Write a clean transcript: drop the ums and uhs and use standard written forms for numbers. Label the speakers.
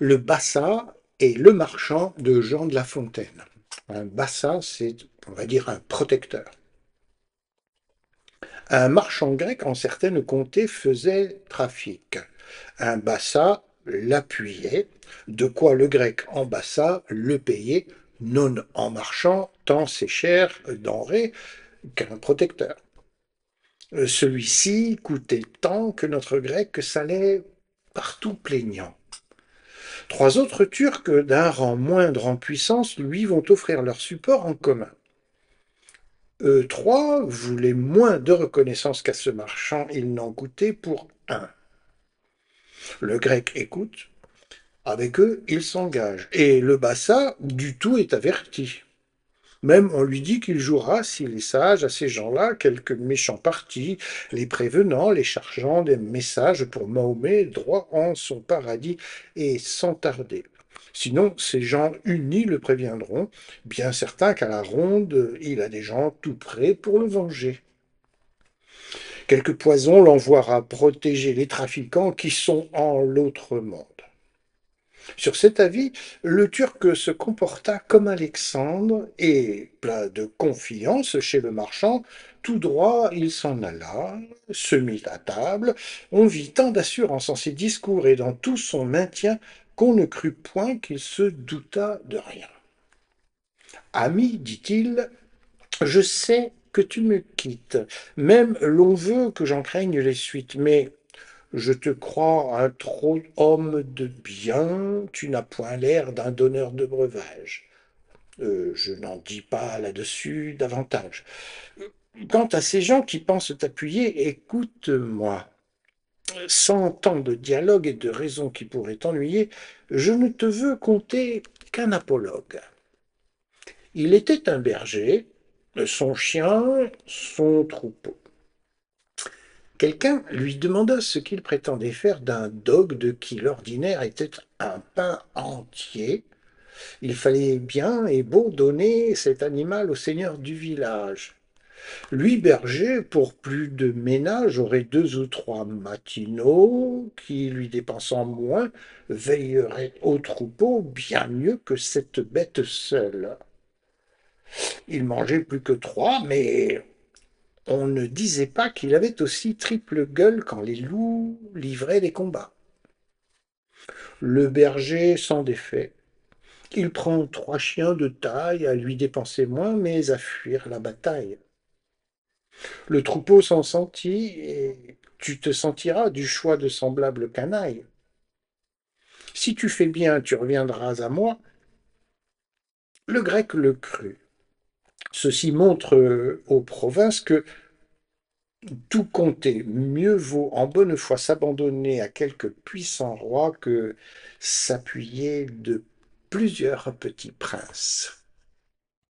Speaker 1: Le bassa est le marchand de Jean de La Fontaine. Un bassa, c'est, on va dire, un protecteur. Un marchand grec en certaines comtés faisait trafic. Un bassa l'appuyait, de quoi le grec en bassa le payait, non en marchand, tant c'est cher denrée qu'un protecteur. Celui-ci coûtait tant que notre grec s'allait partout plaignant. Trois autres Turcs d'un rang moindre en puissance lui vont offrir leur support en commun. Eux trois voulaient moins de reconnaissance qu'à ce marchand, il n'en coûtait pour un. Le grec écoute, avec eux il s'engage, et le bassa du tout est averti. Même on lui dit qu'il jouera, s'il est sage, à ces gens-là quelques méchants partis, les prévenant, les chargeant des messages pour Mahomet droit en son paradis et sans tarder. Sinon, ces gens unis le préviendront, bien certains qu'à la ronde, il a des gens tout prêts pour le venger. Quelques poisons l'envoiera protéger les trafiquants qui sont en l'autre monde. Sur cet avis, le Turc se comporta comme Alexandre et, plein de confiance chez le marchand, tout droit il s'en alla, se mit à table, on vit tant d'assurance en ses discours et dans tout son maintien qu'on ne crut point qu'il se doutât de rien. Ami, dit-il, je sais que tu me quittes, même l'on veut que j'en craigne les suites, mais je te crois un trop homme de bien, tu n'as point l'air d'un donneur de breuvage. Je n'en dis pas là-dessus davantage. Quant à ces gens qui pensent t'appuyer, écoute-moi. Sans tant de dialogue et de raisons qui pourraient t'ennuyer, je ne te veux conter qu'un apologue. Il était un berger, son chien, son troupeau. Quelqu'un lui demanda ce qu'il prétendait faire d'un dogue de qui l'ordinaire était un pain entier. Il fallait bien et beau donner cet animal au seigneur du village. Lui, berger, pour plus de ménage, aurait deux ou trois matinaux qui, lui dépensant moins, veilleraient au troupeau bien mieux que cette bête seule. Il mangeait plus que trois, mais on ne disait pas qu'il avait aussi triple gueule quand les loups livraient des combats. Le berger s'en défait. Il prend trois chiens de taille à lui dépenser moins, mais à fuir la bataille. Le troupeau s'en sentit, et tu te sentiras du choix de semblables canailles. Si tu fais bien, tu reviendras à moi. Le grec le crut. Ceci montre aux provinces que tout compter, mieux vaut en bonne foi s'abandonner à quelque puissant roi que s'appuyer de plusieurs petits princes.